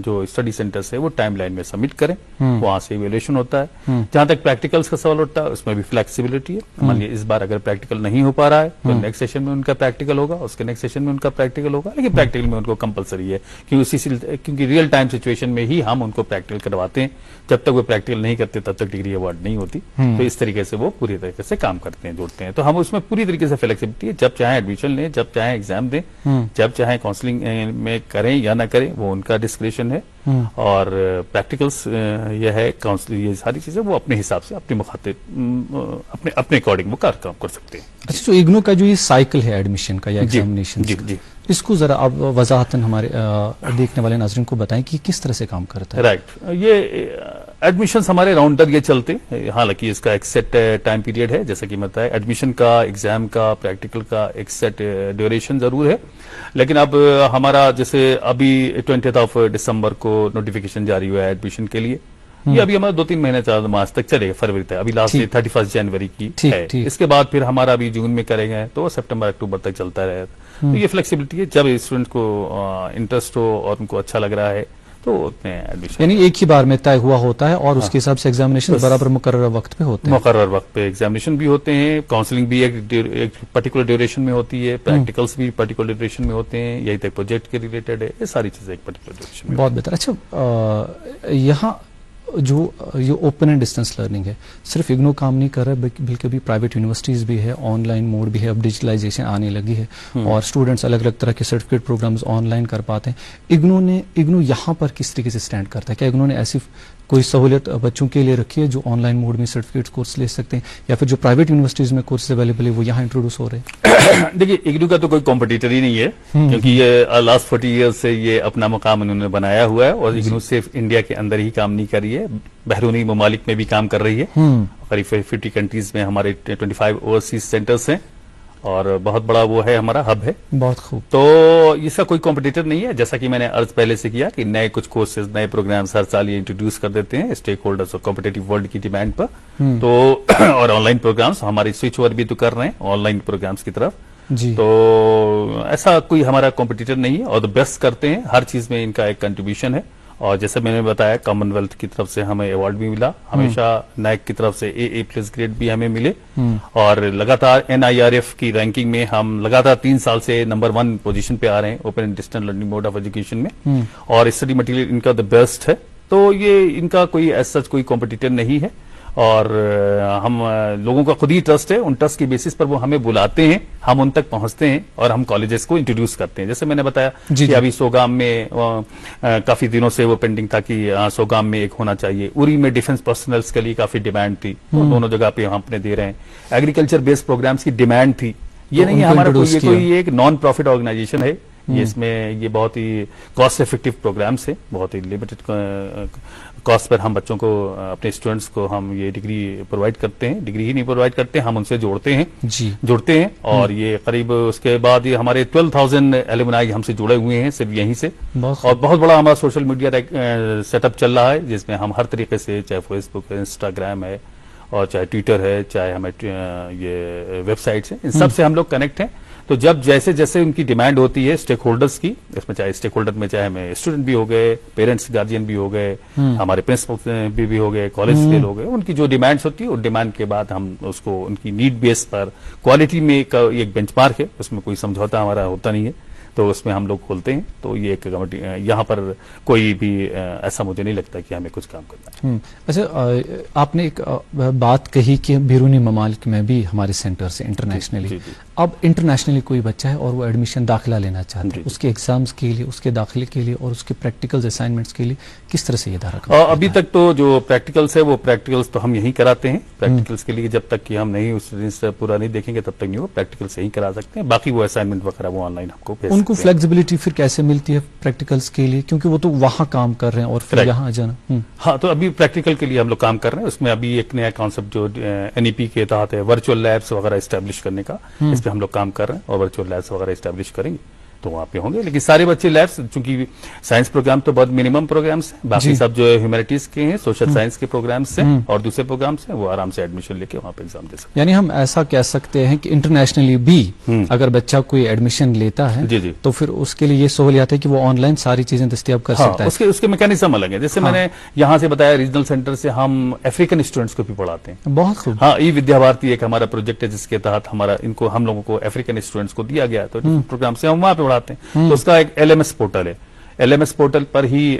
جو اسٹڈی سینٹر سے وہ ٹائم لائن میں سبمٹ کریں، وہاں سے ایویلویشن ہوتا ہے. جہاں تک پریکٹیکلس کا سوال ہوتا ہے اس میں بھی فلیکسیبلٹی ہے. مان لیے اس بار اگر پریکٹیکل نہیں ہو پا رہا ہے تو نیکسٹ سیشن میں ان کا پریکٹیکل ہوگا، اس کے نیکسٹ سیشن میں ان کا پریکٹیکل ہوگا، لیکن پریکٹیکل میں ان کو کمپلسری ہے کیونکہ ریئل ٹائم سچویشن میں ہی ہم ان کو پریکٹیکل کرواتے ہیں. جب تک وہ پریکٹیکل نہیں کرتے تب تک ڈگری ایوارڈ نہیں ہوتی. تو اس طریقے سے وہ پوری طریقے سے کام کرتے ہیں، جوڑتے ہیں. تو ہم اس میں پوری طریقے سے فلیکسیبلٹی ہے، جب چاہیں ایڈمیشن لیں، جب چاہیں ایگزام دیں، جب چاہیں کاؤنسلنگ میں کریں یا نہ کریں، وہ ان کا ڈسکریشن ہے. اور پریکٹیکلس یہ ہے یہ ساری چیزیں وہ اپنے حساب سے اپنے مخاطب اپنے اکارڈنگ وہ کام کر سکتے ہیں. اچھا جو اگنو کا جو یہ سائیکل ہے ایڈمیشن کا یا ایگزامینیشن، جی اس کو ذرا آپ وضاحتاً ہمارے دیکھنے والے ناظرین کو بتائیں کہ کس طرح سے کام کرتا ہے. رائٹ. یہ ایڈمیشنز ہمارے راؤنڈ در یہ چلتے ہیں، حالانکہ اس کا ایک سیٹ ٹائم پیریڈ ہے. جیسا کہ میں بتایا ایڈمیشن کا، ایگزام کا، پریکٹیکل کا ایک سیٹ ڈیوریشن ضرور ہے. لیکن اب ہمارا جیسے ابھی 20 دسمبر کو نوٹیفیکیشن جاری ہوا ہے ایڈمیشن کے لیے. یہ ابھی ہمارا 2-3 مہینے 4 ماس تک چلے گا، فروری تک. ابھی لاسٹ 31 جنوری کی ہے. اس کے بعد پھر ہمارا ابھی جون میں کریں گے تو سپٹمبر اکتوبر تک چلتا رہے. تو یہ فلیکسیبلٹی ہے، جب اسٹوڈنٹ کو انٹرسٹ ہو اور ان کو اچھا لگ رہا ہے تو ایڈمیشن یعنی ایک ہی بار میں طے ہوا ہوتا ہے اور اس کے حساب سے ایگزامینیشن برابر مقررہ وقت پہ ہوتے ہیں. مقرر وقت پہ ایگزامینیشن بھی ہوتے ہیں، کاؤنسلنگ بھی ایک پرٹیکولر ڈیوریشن میں ہوتی ہے، پریکٹیکلس بھی پرٹیکولر ڈیوریشن میں ہوتے ہیں. یہی تک پروجیکٹ کے ریلیٹڈ ہے، یہ ساری چیزیں ایک پرٹیکولر ڈیوریشن میں. بہت بہتر. اچھا یہاں جو یہ اوپن اینڈ ڈسٹینس لرننگ ہے، صرف اگنو کام نہیں کر رہا بلکہ بھی پرائیویٹ یونیورسٹیز بھی ہے، آن لائن موڈ بھی ہے، اب ڈیجیٹلائزیشن آنے لگی ہے اور اسٹوڈنٹس الگ الگ طرح کے سرٹیفکیٹ پروگرامز آن لائن کر پاتے ہیں. اگنو یہاں پر کس طریقے سے اسٹینڈ کرتا ہے؟ کیا اگنو نے ایسی کوئی سہولت بچوں کے لیے رکھی ہے جو آن لائن موڈ میں سرٹیفکیٹ کورس لے سکتے ہیں, یا پھر جو پرائیویٹ یونیورسٹیز میں کورس اویلیبل ہے وہ یہاں انٹروڈیوس ہو رہے ہیں؟ دیکھیے اگنو کا تو کوئی کمپٹیٹر ہی نہیں ہے, کیونکہ یہ لاسٹ 40 ایئر سے یہ اپنا مقام انہوں نے بنایا ہوا ہے, اور اگنو صرف انڈیا کے اندر ہی کام نہیں کر رہی ہے, بیرونی ممالک میں بھی کام کر رہی ہے. قریب 50 کنٹریز میں ہمارے 25 اوورسیز سینٹرز ہیں, اور بہت بڑا وہ ہے ہمارا ہب ہے. بہت خوب. تو اس کا کوئی کمپٹیٹر نہیں ہے, جیسا کہ میں نے عرض پہلے سے کیا کہ نئے کچھ کورسز, نئے پروگرامز ہر سال یہ انٹروڈیوس کر دیتے ہیں اسٹیک ہولڈرز اور کمپٹیٹیو ورلڈ کی ڈیمانڈ پر. تو اور آن لائن پروگرامز ہمارے سوئچ اوور بھی تو کر رہے ہیں آن لائن پروگرامز کی طرف. جی. تو ایسا کوئی ہمارا کمپٹیٹر نہیں ہے, اور بیسٹ کرتے ہیں ہر چیز میں, ان کا ایک کنٹریبیوشن ہے. اور جیسے میں نے بتایا کامن ویلتھ کی طرف سے ہمیں ایوارڈ بھی ملا, ہمیشہ نیک کی طرف سے AA+ گریڈ بھی ہمیں ملے, اور لگاتار NIRF کی رینکنگ میں ہم لگاتار 3 سال سے نمبر 1 پوزیشن پہ آ رہے ہیں open and distance learning mode of education میں, اور اسٹڈی مٹیریل ان کا دا بیسٹ ہے. تو یہ ان کا کوئی ایز سچ کوئی کمپٹیٹر نہیں ہے, اور ہم لوگوں کا خود ہی ٹرسٹ ہے, ان ٹرسٹ کی بیسس پر وہ ہمیں بلاتے ہیں, ہم ان تک پہنچتے ہیں, اور ہم کالجز کو انٹروڈیوس کرتے ہیں. جیسے میں نے بتایا کہ ابھی سوگام میں کافی دنوں سے وہ پینڈنگ تھا کہ سوگام میں ایک ہونا چاہیے, اری میں ڈیفنس پرسنلز کے لیے کافی ڈیمانڈ تھی, دونوں جگہ پہ ہم اپنے دے رہے ہیں. ایگریکلچر بیسڈ پروگرامز کی ڈیمانڈ تھی, یہ نہیں ہے ہمارا کوئی ایک نان پروفٹ آرگنائزیشن ہے, اس میں یہ بہت ہی کاسٹ افیکٹو پروگرامس ہیں, بہت ہی لمیٹڈ کاسٹ پر ہم بچوں کو, اپنے اسٹوڈنٹس کو ہم یہ ڈگری پرووائڈ کرتے ہیں. ڈگری ہی نہیں پرووائڈ کرتے, ہم ان سے جوڑتے ہیں, اور یہ قریب اس کے بعد یہ ہمارے 12,000 ایلومنائی ہم سے جڑے ہوئے ہیں صرف یہیں سے. اور بہت بڑا ہمارا سوشل میڈیا سیٹ اپ چل رہا ہے, جس میں ہم ہر طریقے سے, چاہے فیس بک ہے, انسٹاگرام ہے, اور چاہے ٹویٹر ہے, چاہے ہمیں یہ ویب سائٹس ہیں, ان سب سے ہم لوگ کنیکٹ ہیں. تو جب جیسے جیسے ان کی ڈیمانڈ ہوتی ہے اسٹیک ہولڈرز کی, اس میں چاہے اسٹیک ہولڈر میں چاہے ہمیں اسٹوڈنٹ بھی ہو گئے, پیرنٹس گارجین بھی ہو گئے, ہمارے پرنسپل بھی ہو گئے, کالج کے لوگ ہیں, ان کی جو ڈیمانڈس ہوتی ہے اس ڈیمانڈ کے بعد ہم اس کو ان کی نیڈ بیس پر کوالٹی میں ایک بینچ مارک ہے, اس میں کوئی سمجھوتا ہمارا ہوتا نہیں ہے, تو اس میں ہم لوگ کھولتے ہیں. تو یہ ایک یہاں پر کوئی بھی ایسا مجھے نہیں لگتا کہ ہمیں کچھ کام کرنا ہے. اچھا, آپ نے ایک بات کہی کہ بیرونی ممالک میں بھی ہمارے سینٹر سے انٹرنیشنلی, اب انٹرنیشنلی کوئی بچہ ہے اور وہ ایڈمیشن داخلہ لینا چاہتا ہے, اس کے ایگزامز کے لیے, اس کے داخلے کے لیے, اور اس کے پریکٹیکلز اسائنمنٹس کے لیے کس طرح سے یہ ادارہ ابھی تک تو جو پریکٹیکلس ہے وہ پریکٹیکلس تو ہم یہیں کراتے ہیں. پریکٹیکلس کے لیے جب تک کہ ہم نہیں اس پورا نہیں دیکھیں گے تب تک نہیں, وہ پریکٹیکلس یہیں کرا سکتے ہیں. باقی وہ اسائنمنٹ وغیرہ وہ آن لائن ہم کو ان کو فلیکسیبلٹی پھر کیسے ملتی ہے پریکٹیکلس کے لیے, کیونکہ وہ تو وہاں کام کر رہے ہیں اور پھر یہاں جانا. ہاں, تو ابھی پریکٹیکل کے لیے ہم لوگ کام کر رہے ہیں. اس میں ابھی ایک نیا کانسیپٹ جو NEP کے تحت ہے, ورچوئل لیبس وغیرہ اسٹیبلش کرنے کا, اس پہ ہم لوگ کام کر رہے ہیں, اور ورچوئل لیبس وغیرہ اسٹیبلش کریں گے تو وہاں پہ ہوں گے. لیکن سارے بچے لیبس, چونکہ سائنس پروگرام تو بہت منیمم پروگرامس ہیں, باقی سب جو ہیومینٹیز کے ہیں, سوشل سائنس کے پروگرامس ہیں, اور دوسرے پروگرامس ہیں, وہ آرام سے ایڈمیشن لے کے وہاں پہ ایگزام دے سکتے ہیں. یعنی ہم ایسا کہہ سکتے ہیں کہ انٹرنیشنلی بھی اگر بچہ کوئی ایڈمیشن لیتا ہے تو پھر اس کے لیے یہ سہولیات ہے کہ وہ آن لائن ساری چیزیں دستیاب کر سکتا ہے. اس کے میکینزم الگ ہے. جیسے میں نے یہاں سے بتایا, ریجنل سینٹر سے ہم افریقن اسٹوڈنٹس کو بھی پڑھاتے ہیں. بہت خوب. ہاں, ای ودیا بھارتی ایک ہمارا پروجیکٹ ہے جس کے تحت ہم لوگوں کو افریقن اسٹوڈنٹس کو دیا گیا, تو پروگرام سے ہم وہاں پہ پڑھاتے ہیں. تو اس کا ایک LMS پورٹل ہے, LMS پورٹل پر ہی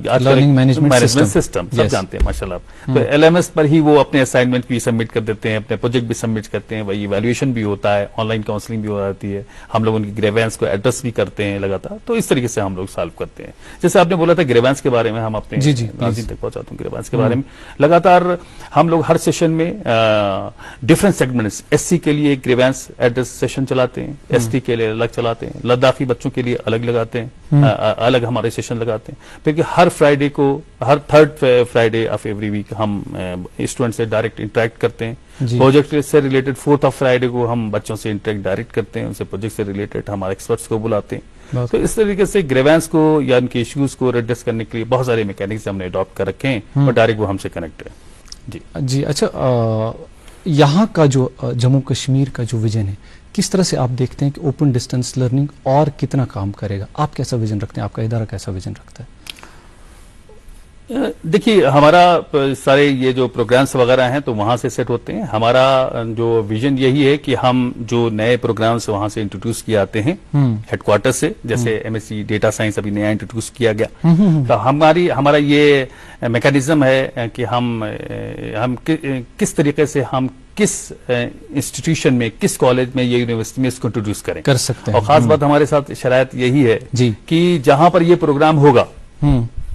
لرننگ مینجمنٹ سسٹم سب جانتے ہیں ماشاء اللہ. تو LMS پر ہی وہ اپنے اسائنمنٹ بھی سبمٹ کر دیتے ہیں, اپنے پروجیکٹ بھی سبمٹ کرتے ہیں, وہی ایویلویشن بھی ہوتا ہے, آن لائن کاؤنسلنگ بھی ہو جاتی ہے, ہم لوگ ان کی گریوینس کو ایڈریس بھی کرتے ہیں لگاتار. تو اس طریقے سے ہم لوگ سالو کرتے ہیں. جیسے آپ نے بولا تھا گریوینس کے بارے میں, ہم اپنے ناظرین تک پہنچاتا ہوں گریوینس کے بارے میں. لگاتار ہم لوگ ہر سیشن میں ڈفرنٹ سیگمنٹس, SC کے لیے ایک گریوینس ایڈریس سیشن چلاتے ہیں, ST کے لیے الگ چلاتے ہیں, لداخی بچوں کے لیے الگ لگاتے ہیں, الگ ہمارے سیشن لگاتے ہیں. پھر ہر فرائیڈے کو, ہر third Friday of every week ہم اسٹوڈنٹ سے ڈائریکٹ انٹریکٹ کرتے ہیں. پروجیکٹ سے ریلیٹڈ فورتھ آف فرائیڈے کو ہم بچوں سے انٹریکٹ ڈائریکٹ کرتے ہیں, ان سے پروجیکٹ سے ریلیٹڈ ہمارے ایکسپرٹس کو بلاتے ہیں. تو اس طریقے سے گریوینس کو یا ان کے ایشوز کو ایڈریس کرنے کے لیے بہت سارے میکینکس ہم نے اڈاپٹ کر رکھے ہیں, اور ڈائریکٹ وہ ہم سے کنیکٹ ہے. جی اچھا, یہاں کا جو جموں کشمیر کا جو ویژن ہے, کس طرح سے آپ دیکھتے ہیں کہ اوپن ڈسٹینس لرننگ اور کتنا کام کرے گا؟ آپ کیسا ویژن رکھتے ہیں, آپ کا ادارہ کیسا ویژن رکھتا ہے؟ دیکھیے, ہمارا سارے یہ جو پروگرامس وغیرہ ہیں تو وہاں سے سیٹ ہوتے ہیں. ہمارا جو ویژن یہی ہے کہ ہم جو نئے پروگرامس وہاں سے انٹروڈیوس کیے آتے ہیں ہیڈ کوارٹر سے, جیسے MSc ڈیٹا سائنس ابھی نیا انٹروڈیوس کیا گیا, تو ہمارا یہ میکینزم ہے کہ ہم کس طریقے سے ہم کس انسٹیٹیوشن میں, کس کالج میں, یہ یونیورسٹی میں اس کو انٹروڈیوس کر سکتے ہیں. اور خاص بات ہمارے ساتھ شرائط یہی ہے کہ جہاں پر یہ پروگرام ہوگا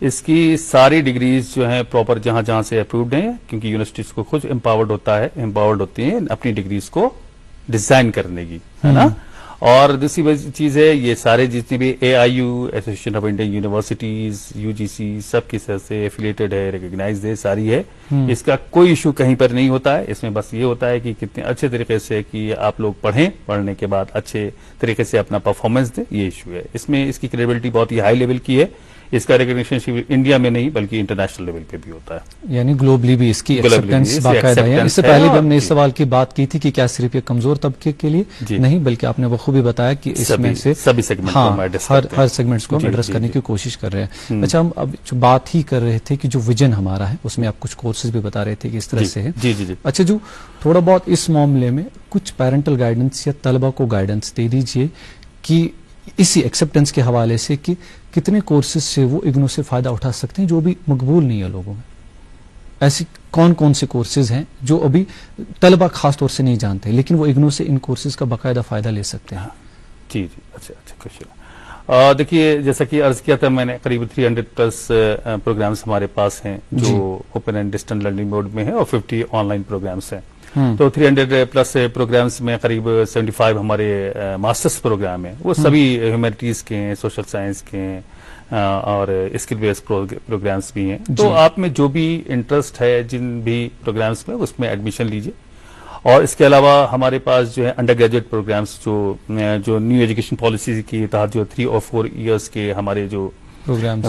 اس کی ساری ڈگریز جو ہیں پراپر جہاں جہاں سے اپرووڈ ہیں، کیونکہ یونیورسٹیز کو خود امپاورڈ ہوتی ہیں اپنی ڈگریز کو ڈیزائن کرنے کی، ہے نا. اور دوسری چیز ہے یہ سارے جتنے بھی AIU association of Indian universities UGC سب کی طرف سے ایفیلیٹڈ ہے، ریکگنائزڈ ہے، ساری ہے. اس کا کوئی ایشو کہیں پر نہیں ہوتا ہے. اس میں بس یہ ہوتا ہے کہ کتنے اچھے طریقے سے کہ آپ لوگ پڑھیں، پڑھنے کے بعد اچھے طریقے سے اپنا پرفارمنس دیں، یہ ایشو ہے. اس میں اس کی کریڈیبلٹی بہت ہی ہائی لیول کی ہے. اس کا ریکگنیشن انڈیا میں نہیں بلکہ انٹرنیشنل لیول پہ بھی ہوتا ہے، یعنی گلوبلی بھی اس کی ایکسپٹنس باقاعدہ ہے. اس سے پہلے بھی ہم نے اس سوال کی بات کی تھی کہ کیا صرف یہ کمزور طبقے کے لیے نہیں، بلکہ آپ نے بخوبی بتایا کہ اس میں سے سبھی سیگمنٹ ہر سیگمنٹس کو ہم ایڈریس کرنے کی کوشش کر رہے ہیں. اچھا، ہم اب جو بات ہی کر رہے تھے کہ جو ویژن ہمارا ہے اس میں آپ کچھ کورسز بھی بتا رہے تھے کہ اس طرح سے ہے. جی. اچھا، جو تھوڑا بہت اس معاملے میں کچھ پیرنٹل گائیڈنس یا طلبہ کو گائیڈنس دے دیجئے کہ اسی ایکسپٹنس کے حوالے سے کہ کتنے کورسز سے وہ اگنو سے فائدہ اٹھا سکتے ہیں جو بھی مقبول نہیں ہے لوگوں میں. ایسی کون کون سے کورسز ہیں جو ابھی طلبہ خاص طور سے نہیں جانتے لیکن وہ اگنو سے ان کورسز کا باقاعدہ فائدہ لے سکتے ہیں؟ جی. اچھا خوشی. دیکھیے، جیسا کہ عرض کیا تھا میں نے، قریب 300+ پروگرامز ہمارے پاس ہیں جو open and distant learning mode میں ہیں اور 50 آن لائن پروگرامز ہیں. تو 300+ پروگرامز میں قریب 75 ہمارے ماسٹرز پروگرام ہیں. وہ سبھی ہیومینٹیز کے ہیں، سوشل سائنس کے ہیں اور اسکل بیس پروگرامز بھی ہیں. تو آپ میں جو بھی انٹرسٹ ہے جن بھی پروگرامز میں، اس میں ایڈمیشن لیجیے. اور اس کے علاوہ ہمارے پاس جو ہے انڈر گریجویٹ پروگرامز جو نیو ایجوکیشن پالیسی کے تحت جو 3 اور 4 ایئرس کے ہمارے جو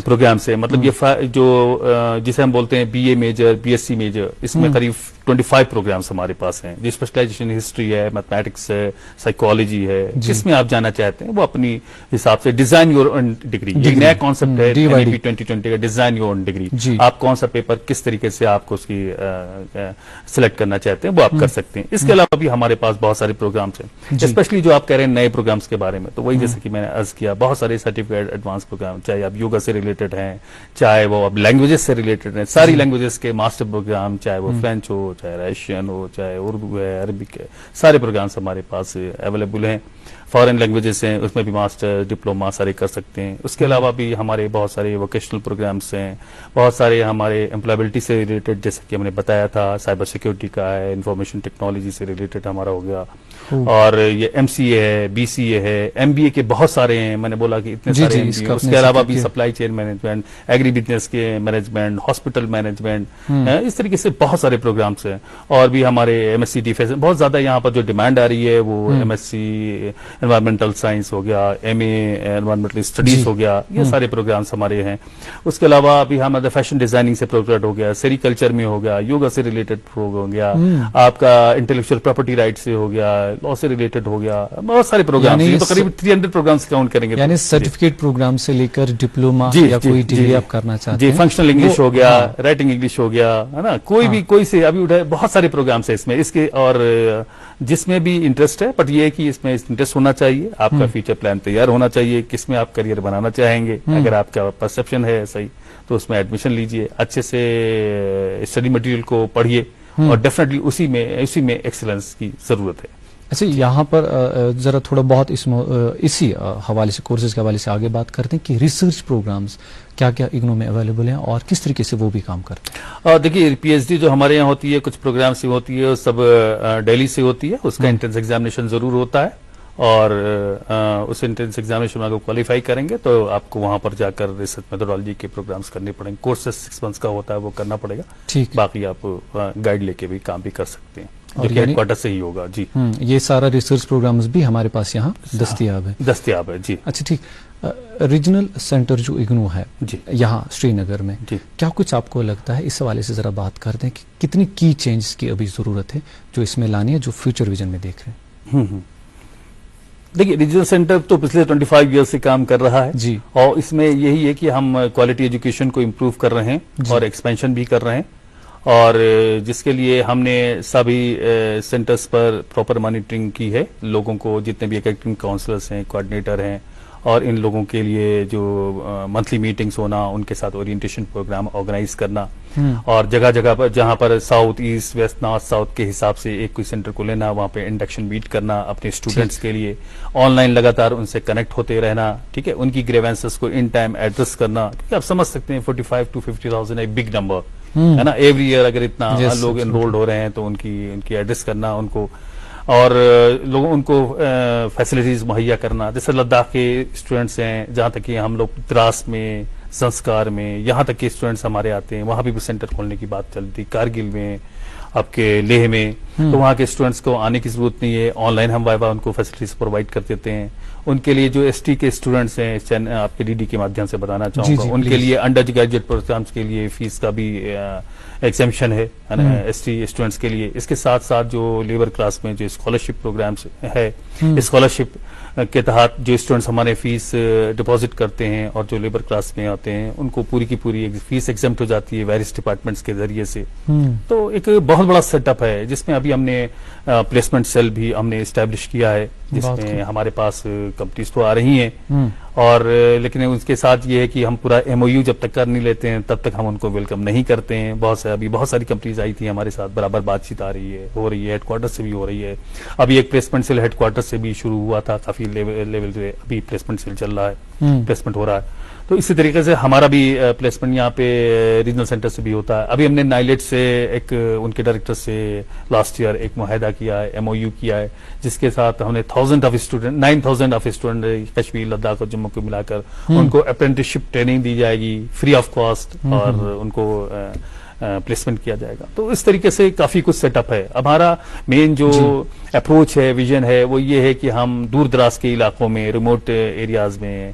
پروگرامز ہیں، مطلب یہ جو جسے ہم بولتے ہیں BA میجر BSc میجر، اس میں قریب 25 پروگرامز ہمارے پاس ہیں. جو اسپیشلائزیشن ہسٹری ہے، میتھمیٹکس ہے، سائیکالوجی ہے، جس میں آپ جانا چاہتے ہیں وہ اپنی حساب سے ڈیزائن یور اون ڈگری. یہ نیا کانسیپٹ ہے NEP 2020 کا، ڈیزائن یور اون ڈگری. آپ کون سا پیپر کس طریقے سے آپ کو اس کی سلیکٹ کرنا چاہتے ہیں وہ آپ کر سکتے ہیں. اس کے علاوہ بھی ہمارے پاس بہت سارے پروگرامز ہیں، اسپیشلی جو آپ کہہ رہے ہیں نئے پروگرامز کے بارے میں. تو وہی جیسے کہ میں نے عرض کیا، بہت سارے سرٹیفکیٹ ایڈوانس پروگرام، چاہے آپ یوگا سے ریلیٹڈ ہیں، چاہے وہ اب لینگویجز سے ریلیٹڈ ہیں، ساری لینگویجز کے ماسٹر پروگرام، چاہے وہ فرینچ ہو، چاہے رشین ہو، چاہے اردو ہے، عربک ہے، سارے پروگرامز ہمارے پاس اویلیبل ہیں. فارن لینگویجز ہیں، اس میں بھی ماسٹر ڈپلوما سارے کر سکتے ہیں. اس کے علاوہ بھی ہمارے بہت سارے ووکیشنل پروگرامز ہیں، بہت سارے ہمارے امپلائبلٹی سے ریلیٹڈ، جیسے کہ ہم نے بتایا تھا سائبر سیکیورٹی کا ہے، انفارمیشن ٹیکنالوجی سے ریلیٹڈ ہمارا ہو گیا. اور یہ MCA ہے، BCA ہے، MBA کے بہت سارے ہیں. میں نے بولا کہ اتنے سارے MBA. اس کے علاوہ بھی supply chain management, agribusiness کے مینجمنٹ، ہاسپٹل مینجمنٹ، اس طریقے سے بہت سارے پروگرامز ہیں. اور بھی ہمارے MSc ڈیفینس، بہت زیادہ یہاں پر جو ڈیمانڈ آ رہی ہے وہ MSc انوائرمنٹل سائنس ہو گیا، MA انوائرمنٹل اسٹڈیز ہو گیا، یہ سارے پروگرامز ہمارے ہیں. اس کے علاوہ ابھی ہمارا فیشن ڈیزائننگ سے پروجیکٹ ہو گیا، سیریکلچر میں ہو گیا، یوگا سے ریلیٹڈ ہو گیا، آپ کا انٹلیکچوئل پراپرٹی رائٹ سے ہو گیا، لا سے ریلیٹڈ ہو گیا، بہت سارے پروگرام. تو قریب 300 پروگرامز کاؤنٹ کریں گے. یعنی سرٹیفکیٹ پروگرام سے لے کر ڈپلوما یا کوئی ڈگری آپ کرنا چاہتے ہیں. فنکشنل انگلش ہو گیا، رائٹنگ انگلش ہو گیا، ہے نا، کوئی سے ابھی اٹھائے بہت سارے پروگرامز ہیں اس میں. اس کے اور جس میں بھی انٹرسٹ ہے، بٹ یہ ہے کہ اس میں انٹرسٹ ہونا چاہیے، آپ کا فیوچر پلان تیار ہونا چاہیے، کس میں آپ کریئر بنانا چاہیں گے. اگر آپ کا پرسپشن ہے صحیح تو اس میں ایڈمیشن لیجئے، اچھے سے اسٹڈی مٹیریل کو پڑھیے اور ڈیفینیٹلی اسی میں ایکسلنس کی ضرورت ہے. اچھا، یہاں پر ذرا تھوڑا بہت اسی حوالے سے، کورسز کے حوالے سے آگے بات کرتے ہیں کہ ریسرچ پروگرامز کیا کیا اگنو میں اویلیبل ہیں اور کس طریقے سے وہ بھی کام کرتے ہیں. دیکھیے، PhD جو ہمارے یہاں ہوتی ہے، کچھ پروگرام سے ہوتی ہے، سب دہلی سے ہوتی ہے. اس کا انٹرنس ایگزامینیشن ضرور ہوتا ہے اور اس انٹرنس ایگزامینیشن میں اگر کوالیفائی کریں گے تو آپ کو وہاں پر جا کر ریسرچ میتھڈالوجی کے پروگرامز کرنے پڑیں گے. کورسز 6 months کا ہوتا ہے، وہ کرنا پڑے گا. ٹھیک، باقی آپ گائیڈ لے کے بھی کام بھی کر سکتے ہیں، جو کہ ہیڈ کوارٹر سے ہی ہوگا. جی، یہ سارا ریسرچ پروگرامز بھی ہمارے پاس یہاں دستیاب ہے. جی. اچھا، ٹھیک. ریجنل سینٹر جو اگنو ہے یہاں سری نگر میں، کیا کچھ آپ کو لگتا ہے، اس حوالے سے ذرا بات کر دیں کہ کتنی کی چینجز کی ابھی ضرورت ہے جو اس میں لانی ہے، جو فیوچر ویژن میں دیکھ رہے ہیں؟ دیکھیے، ریجنل سینٹر تو پچھلے 25 ایئر سے کام کر رہا ہے جی، اور اس میں یہی ہے کہ ہم کوالٹی ایجوکیشن کو امپروو کر رہے ہیں اور ایکسپینشن بھی کر رہے ہیں. اور جس کے لیے ہم نے سبھی سینٹرز پر پراپر مانیٹرنگ کی ہے. لوگوں کو جتنے بھی ایکٹنگ کاؤنسلرز ہیں، کوآرڈینیٹر ہیں اور ان لوگوں کے لیے جو منتھلی میٹنگز ہونا, ان کے ساتھ اورینٹیشن پروگرام آرگنائز کرنا, اور جگہ جگہ پر جہاں پر south east west north south کے حساب سے ایک کوئی سینٹر کو لینا, وہاں پہ انڈکشن میٹ کرنا اپنے اسٹوڈنٹس کے لیے, آن لائن لگاتار ان سے کنیکٹ ہوتے رہنا, ٹھیک ہے, ان کی گریوینسز کو ان ٹائم ایڈریس کرنا. آپ سمجھ سکتے ہیں 45 to 50,000 ایک بگ نمبر ہے نا ایوری ایئر, اگر اتنا لوگ انرولڈ ہو رہے ہیں تو ان کی ایڈریس کرنا ان کو, اور لوگوں ان کو فیسلٹیز مہیا کرنا. جیسے لداخ کے اسٹوڈنٹس ہیں, جہاں تک کہ ہم لوگ دراس میں, سنسکار میں, یہاں تک کہ اسٹوڈنٹس ہمارے آتے ہیں, وہاں بھی سینٹر کھولنے کی بات چلتی. کارگل میں, آپ کے لیہ میں, تو وہاں کے اسٹوڈنٹس کو آنے کی ضرورت نہیں ہے, آن لائن ہم وائوا ان کو فیسلٹیز پرووائڈ کر دیتے ہیں. ان کے لیے جو ایس ٹی کے اسٹوڈنٹس ہیں, آپ کے ڈی ڈی کے مادھیم سے بتانا چاہوں گا, ان کے لیے انڈر گریجویٹ پروگرامس کے لیے فیس کا بھی ایگزیمپشن ہے ایس ٹی اسٹوڈنٹس کے لیے. اس کے ساتھ ساتھ جو لیبر کلاس میں جو اسکالرشپ پروگرامس ہے, اسکالرشپ کے تحت جو اسٹوڈنٹس ہمارے فیس ڈپازٹ کرتے ہیں اور جو لیبر کلاس میں آتے ہیں, ان کو پوری کی پوری فیس ایگزمپٹ ہو جاتی ہے ویریس ڈپارٹمنٹس کے ذریعے سے. تو ایک بہت بڑا سیٹ اپ ہے, جس میں ابھی ہم نے پلیسمنٹ سیل بھی ہم نے اسٹیبلش کیا ہے, جس میں ہمارے پاس کمپنیز تو آ رہی ہیں, اور لیکن اس کے ساتھ یہ ہے کہ ہم پورا ایم او یو جب تک کر نہیں لیتے ہیں تب تک ہم ان کو ویلکم نہیں کرتے ہیں. بہت ساری کمپنیز آئی تھی ہمارے ساتھ, برابر بات چیت آ رہی ہے, ہو رہی ہے, ہیڈ کوارٹر سے بھی ہو رہی ہے. ابھی ایک پلیسمنٹ سیل ہیڈ کوارٹر سے بھی شروع ہوا تھا, کافی لیول سے ابھی پلیسمنٹ سیل چل رہا ہے, پلیسمنٹ ہو رہا ہے. تو اسی طریقے سے ہمارا بھی پلیسمنٹ یہاں پہ ریجنل سینٹر سے بھی ہوتا ہے. ابھی ہم نے نائلیٹ سے ایک ان کے ڈائریکٹر سے لاسٹ ایئر ایک معاہدہ کیا ہے, ایم او یو کیا ہے, جس کے ساتھ ہم نے 9,000 آف اسٹوڈنٹ کشمیر, لداخ اور جموں کو ملا کر ان کو اپرینٹس شپ ٹریننگ دی جائے گی فری آف کاسٹ, اور ان کو پلیسمنٹ کیا جائے گا. تو اس طریقے سے کافی کچھ سیٹ اپ ہے. ہمارا مین جو اپروچ ہے, ویژن ہے, وہ یہ ہے کہ ہم دور دراز کے علاقوں میں, ریموٹ ایریاز میں,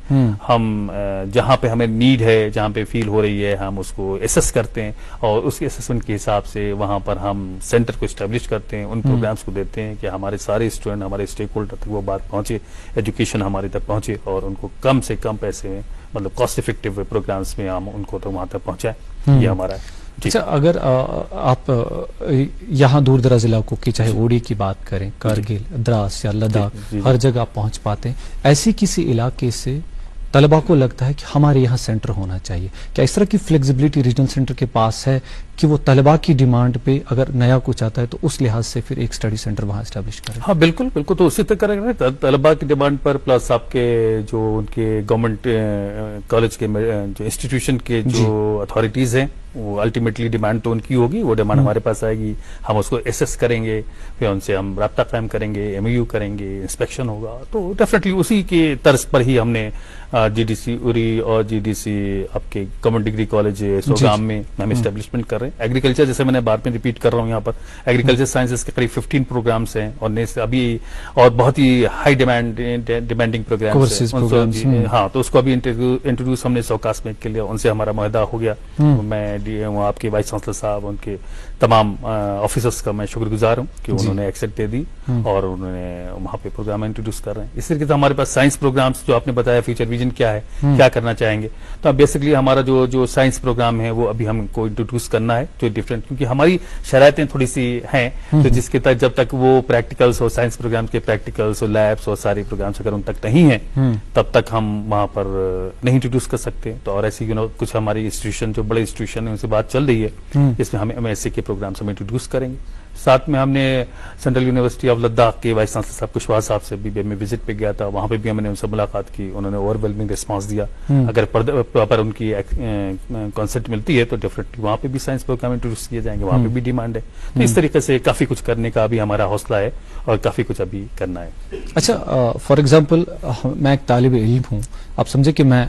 ہم جہاں پہ ہمیں نیڈ ہے, جہاں پہ فیل ہو رہی ہے, ہم اس کو ایسس کرتے ہیں, اور اس کے اسسمنٹ کے حساب سے وہاں پر ہم سینٹر کو اسٹیبلش کرتے ہیں, ان پروگرامس کو دیتے ہیں کہ ہمارے سارے اسٹوڈنٹ, ہمارے اسٹیک ہولڈر تک وہ بات پہنچے, ایجوکیشن ہمارے تک پہنچے, اور ان کو کم سے کم پیسے میں, مطلب کاسٹ افیکٹو پروگرامس میں ہم ان کو تو وہاں تک پہنچائیں. یہ ہمارا ہے. اچھا, اگر آپ یہاں دور دراز علاقوں کی, چاہے اوڑی کی بات کریں, کارگل, دراس یا لداخ, ہر جگہ آپ پہنچ پاتے ہیں, ایسی کسی علاقے سے طلباء کو لگتا ہے کہ ہمارے یہاں سینٹر ہونا چاہیے, کیا اس طرح کی فلیکسیبلٹی ریجنل سینٹر کے پاس ہے کہ وہ طلباء کی ڈیمانڈ پہ اگر نیا کچھ آتا ہے تو اس لحاظ سے پھر ایک اسٹڈی سینٹر وہاں اسٹیبلش کرے؟ ہاں بالکل بالکل, تو اسی طرح کریں گے طلباء کی ڈیمانڈ پر, پلس آپ کے جو ان کے گورنمنٹ کالج کے جو انسٹیٹیوشن کے جو اتھارٹیز ہیں, وہ الٹیمیٹلی ڈیمانڈ تو ان کی ہوگی, وہ ڈیمانڈ ہمارے پاس آئے گی, ہم اس کو ایسس کریں گے, پھر ان سے ہم رابطہ قائم کریں گے, ایم یو کریں گے, انسپیکشن ہوگا. تو ڈیفینیٹلی اسی کے طرز پر ہی ہم نے جی ڈی سی اری اور جی ڈی سی آپ کے گورنمنٹ ڈگری کالج سوگام میں ہم اسٹیبلشمنٹ کر رہے ہیں. ایگریکلچر, جیسے میں نے بات میں ریپیٹ کر رہا ہوں, یہاں پر ایگریکلچر سائنسز کے قریب 15 پروگرامس ہیں, اور ابھی اور بہت ہی ہائی ڈیمانڈنگ پروگرامس ہیں. ہاں, تو اس کو ابھی انٹروڈیوس ہم نے سوکاس میں کے لیے, ان سے ہمارا معاہدہ ہو گیا. میں آپ کے وائس چانسلر صاحب, ان کے تمام آفیسرس کا میں شکر گزار ہوں کہ انہوں نے ایکسیپٹ دے دی, اور انہوں نے وہاں پہ پروگرام انٹروڈیوس کر رہے ہیں. اس طریقے سے ہمارے پاس سائنس پروگرامس, جو آپ نے بتایا فیوچر ویژن کیا ہے, کیا کرنا چاہیں گے, تو اب بیسکلی ہمارا جو سائنس پروگرام ہے وہ ابھی ہم کو انٹروڈیوس کرنا ہے, جو ڈفرینٹ, کیونکہ ہماری شرائطیں تھوڑی سی ہیں, تو جس کے تحت جب تک وہ پریکٹیکلس اور سائنس پروگرام کے پریکٹیکلس اور لیبس اور سارے پروگرامس اگر ان تک نہیں ہیں, تب تک ہم وہاں پر نہیں انٹروڈیوس کر سکتے. تو اور ایسی کچھ ہماری انسٹیٹیوشن, جو بڑے انسٹیٹیوشن ہیں, ان سے بات چل رہی ہے, جس میں ہم ایم ایس سی کے پروگرامس ہم انٹروڈیوس کریں گے. ساتھ میں ہم نے سینٹرل یونیورسٹی آف لداخ کے وائس چانسلر صاحب کشواہا صاحب سے بھی میں وزٹ پہ گیا تھا, وہاں پہ بھی ہم نے ان سے ملاقات کی, انہوں نے اوور ویلمنگ ریسپانس دیا. اگر پراپر ان کی کانسیپٹ ملتی ہے تو ڈیفینیٹلی وہاں پہ بھی سائنس پروگرام انٹروڈیوس کیے جائیں گے, وہاں پہ بھی ڈیمانڈ ہے. تو اس طریقے سے کافی کچھ کرنے کا ابھی ہمارا حوصلہ ہے, اور کافی کچھ ابھی کرنا ہے. اچھا, فار ایگزامپل میں ایک طالب علم ہوں, آپ سمجھے کہ میں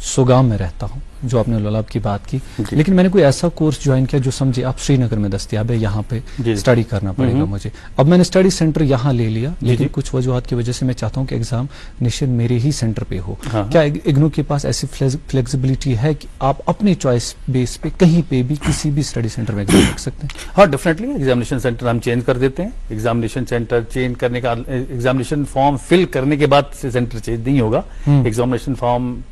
سوگام میں رہتا ہوں, جو آپ نے لولاب کی بات کی, لیکن میں نے کوئی ایسا کورس جوائن کیا جو سمجھے آپ سری نگر میں دستیاب ہے, یہاں پہ اسٹڈی کرنا پڑے گا مجھے. اب میں نے اسٹڈی سینٹر یہاں لے لیا, لیکن کچھ وجوہات کی وجہ سے میں چاہتا ہوں کہ ایگزامینیشن میرے ہی سینٹر پہ ہو. کیا اگنو کے پاس ایسی فلیکسیبلٹی ہے کہ آپ اپنے چوائس بیس پہ کہیں پہ بھی کسی بھی اسٹڈی سینٹر میں ایگزام رکھ سکتے ہیں؟ ہاں ڈیفینیٹلی, ایگزامینیشن سینٹر ہم چینج کر دیتے ہیں. ایگزامینیشن سینٹر چینج کرنے کا, ایگزامینیشن فارم فل کرنے کے بعد سے سینٹر چینج نہیں ہوگا. Examination form